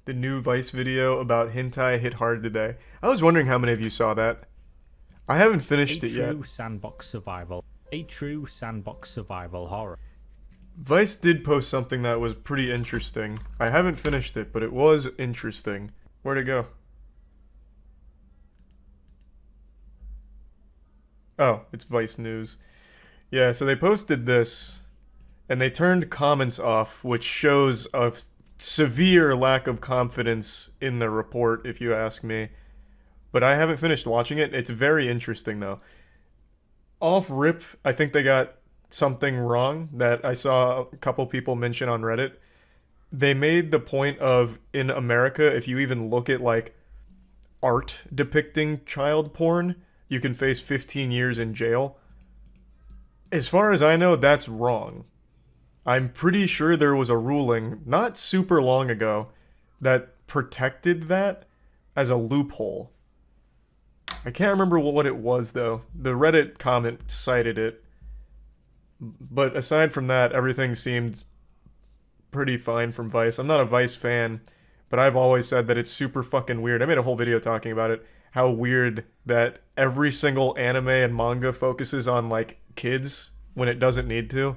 The new Vice video about hentai hit hard today. I was wondering how many of you saw that. I haven't A finished it yet. true sandbox survival. A true sandbox survival horror. Vice did post something that was pretty interesting. I haven't finished it, but it was interesting. Where'd it go? Oh, it's Vice News. Yeah, so they posted this, and they turned comments off, which shows a severe lack of confidence in the report, if you ask me. But I haven't finished watching it. It's very interesting, though. Off rip, I think they got something wrong that I saw a couple people mention on Reddit. They made the point of, in America, if you even look at, like, art depicting child porn, you can face 15 years in jail. As far as I know, that's wrong. I'm pretty sure there was a ruling not super long ago that protected that as a loophole. I can't remember what it was though. The Reddit comment cited it. But aside from that, everything seemed pretty fine from Vice. I'm not a Vice fan, but I've always said that it's super fucking weird. I made a whole video talking about it. How weird that every single anime and manga focuses on like kids when it doesn't need to.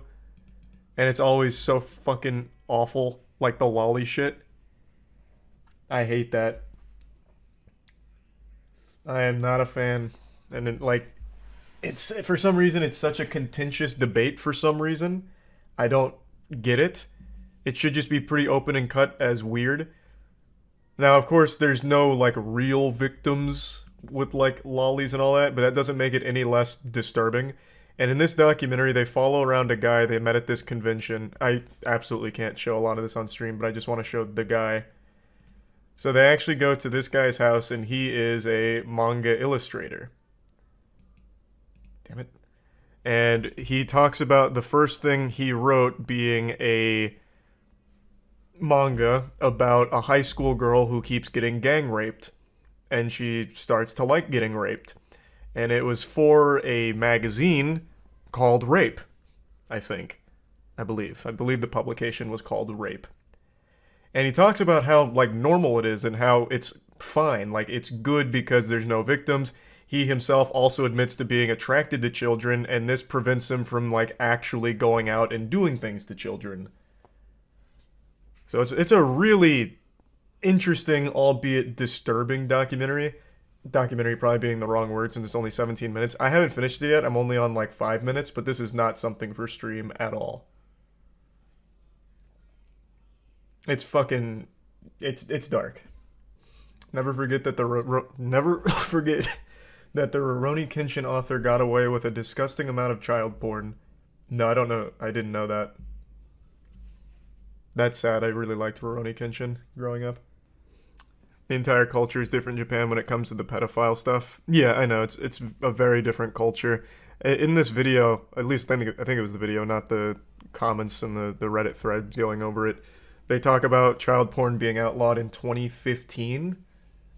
And it's always so fucking awful, like the lolly shit. I hate that. I am not a fan. And it's for some reason it's such a contentious debate for some reason. I don't get it. It should just be pretty open and cut as weird. Now, of course, there's no like real victims with like lollies and all that, but that doesn't make it any less disturbing. And in this documentary, they follow around a guy they met at this convention. I absolutely can't show a lot of this on stream, but I just want to show the guy. So they actually go to this guy's house, and he is a manga illustrator. Damn it. And he talks about the first thing he wrote being a manga about a high school girl who keeps getting gang raped. And she starts to like getting raped. And it was for a magazine called Rape, I think. I believe the publication was called Rape. And he talks about how like normal it is and how it's fine, like it's good because there's no victims. He himself also admits to being attracted to children, and this prevents him from like actually going out and doing things to children. So it's a really interesting, albeit disturbing documentary. Documentary probably being the wrong word since it's only 17 minutes. I haven't finished it yet. I'm only on like 5 minutes, but this is not something for stream at all. It's fucking it's dark. Never forget that never forget that the Rurouni Kenshin author got away with a disgusting amount of child porn. No, I don't know. I didn't know that. That's sad. I really liked Rurouni Kenshin growing up. The entire culture is different in Japan when it comes to the pedophile stuff. Yeah, I know. It's a very different culture. In this video, at least I think it was the video, not the comments and the Reddit thread going over it. They talk about child porn being outlawed in 2015.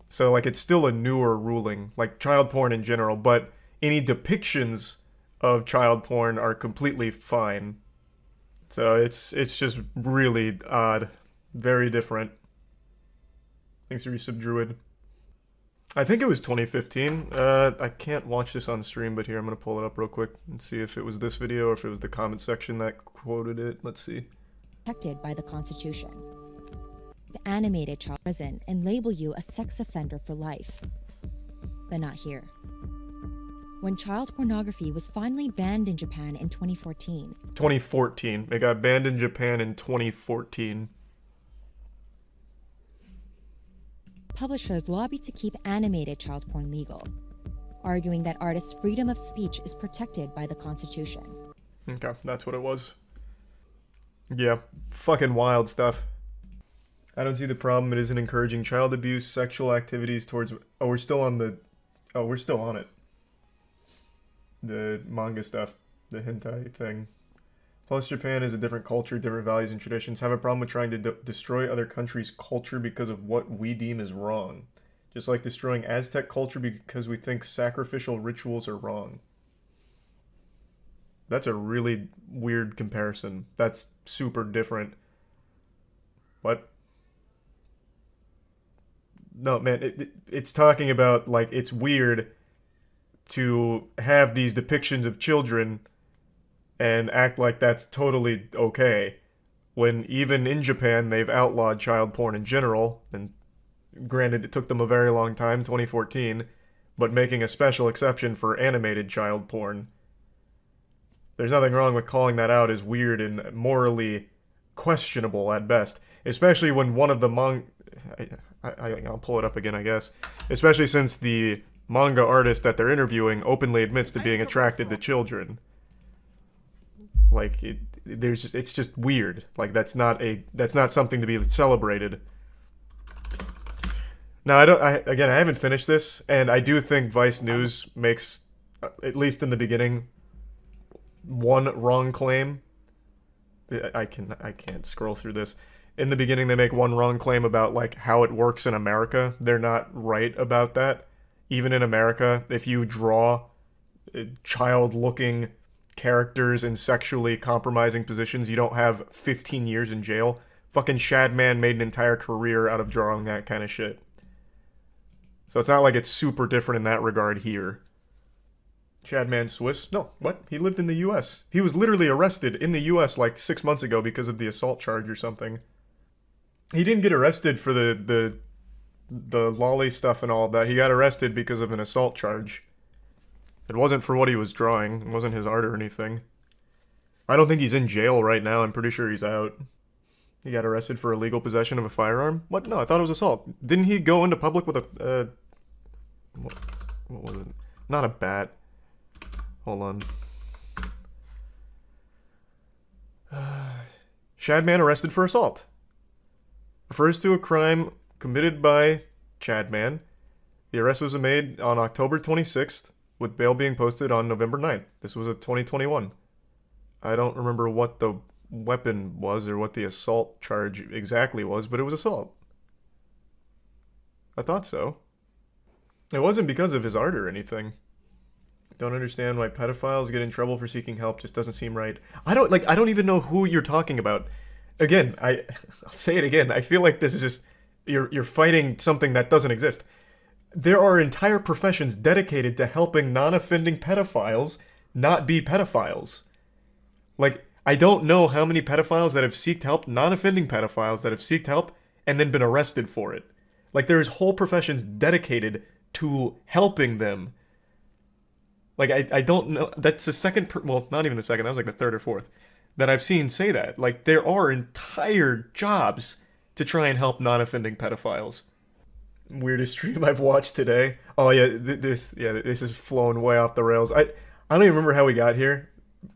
So like it's still a newer ruling, like child porn in general, but any depictions of child porn are completely fine. So it's just really odd, very different. Thanks for Resub Druid. I think it was 2015. I can't watch this on stream, but here, I'm going to pull it up real quick and see if it was this video or if it was the comment section that quoted it. Let's see. Protected by the Constitution. Animated child prison and label you a sex offender for life. But not here. When child pornography was finally banned in Japan in 2014. 2014. It got banned in Japan in 2014. Publishers lobbied to keep animated child porn legal, arguing that artists' freedom of speech is protected by the Constitution. Okay, that's what it was. Yeah, fucking wild stuff. I don't see the problem. It isn't encouraging child abuse, sexual activities towards... Oh, we're still on the... Oh, we're still on it. The manga stuff. The hentai thing. Plus, Japan is a different culture, different values and traditions. Have a problem with trying to destroy other countries' culture because of what we deem is wrong. Just like destroying Aztec culture because we think sacrificial rituals are wrong. That's a really weird comparison. That's super different. What? No, man, it's talking about, like, it's weird to have these depictions of children and act like that's totally okay, when even in Japan they've outlawed child porn in general, and granted it took them a very long time, 2014, but making a special exception for animated child porn. There's nothing wrong with calling that out as weird and morally questionable at best, especially when one of the I'll pull it up again, I guess. Especially since the manga artist that they're interviewing openly admits to being attracted to children. Like, it's just weird. Like, that's not something to be celebrated. Now, I haven't finished this, and I do think Vice News makes, at least in the beginning, one wrong claim. I can't scroll through this. In the beginning, they make one wrong claim about, like, how it works in America. They're not right about that. Even in America, if you draw child-looking characters in sexually compromising positions, you don't have 15 years in jail. Fucking Shadman made an entire career out of drawing that kind of shit. So it's not like it's super different in that regard here. Shadman Swiss? No, what? He lived in the US. He was literally arrested in the US like 6 months ago because of the assault charge or something. He didn't get arrested for the lolly stuff and all of that. He got arrested because of an assault charge. It wasn't for what he was drawing. It wasn't his art or anything. I don't think he's in jail right now. I'm pretty sure he's out. He got arrested for illegal possession of a firearm? What? No, I thought it was assault. Didn't he go into public with a... what was it? Not a bat. Hold on. Shadman arrested for assault. Refers to a crime committed by Chadman. The arrest was made on October 26th, with bail being posted on November 9th. This was of 2021. I don't remember what the weapon was or what the assault charge exactly was, but it was assault. I thought so. It wasn't because of his art or anything. Don't understand why pedophiles get in trouble for seeking help. Just doesn't seem right. I don't even know who you're talking about. Again, I'll say it again. I feel like this is just you're fighting something that doesn't exist. There are entire professions dedicated to helping non-offending pedophiles not be pedophiles. Like, I don't know how many pedophiles that have sought help, non-offending pedophiles that have sought help and then been arrested for it. Like, there's whole professions dedicated to helping them. Like, I don't know. That's the second, well, not even the second. That was like the third or fourth that I've seen say that. Like, there are entire jobs to try and help non-offending pedophiles. Weirdest stream I've watched today. Oh yeah, this is flown way off the rails. I don't even remember how we got here.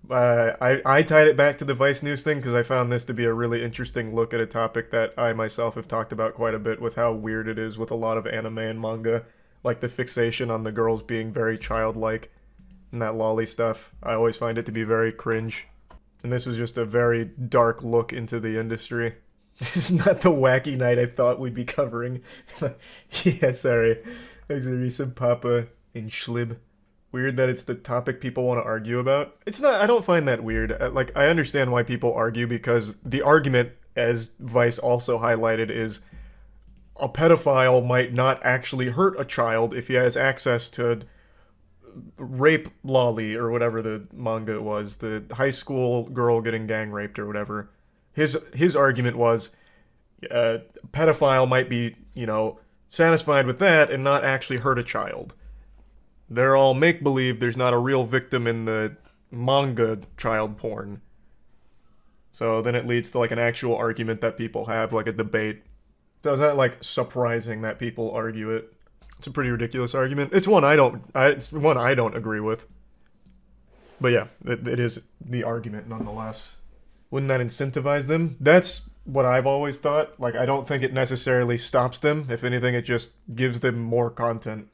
I tied it back to the Vice News thing because I found this to be a really interesting look at a topic that I myself have talked about quite a bit, with how weird it is with a lot of anime and manga, like the fixation on the girls being very childlike and that lolly stuff. I always find it to be very cringe. And this was just a very dark look into the industry. This is not the wacky night I thought we'd be covering. Yeah, sorry. Thanks for recent Papa in Schlib. Weird that it's the topic people want to argue about. It's not, I don't find that weird. Like, I understand why people argue, because the argument, as Vice also highlighted, is a pedophile might not actually hurt a child if he has access to rape lolly, or whatever the manga was, the high school girl getting gang raped or whatever. His argument was a pedophile might be, satisfied with that and not actually hurt a child. They're all make-believe. There's not a real victim in the manga child porn. So then it leads to like an actual argument that people have, like a debate. So it's not like surprising that people argue it. It's a pretty ridiculous argument. It's one I don't agree with. But yeah, it is the argument nonetheless. Wouldn't that incentivize them? That's what I've always thought. Like, I don't think it necessarily stops them. If anything, it just gives them more content.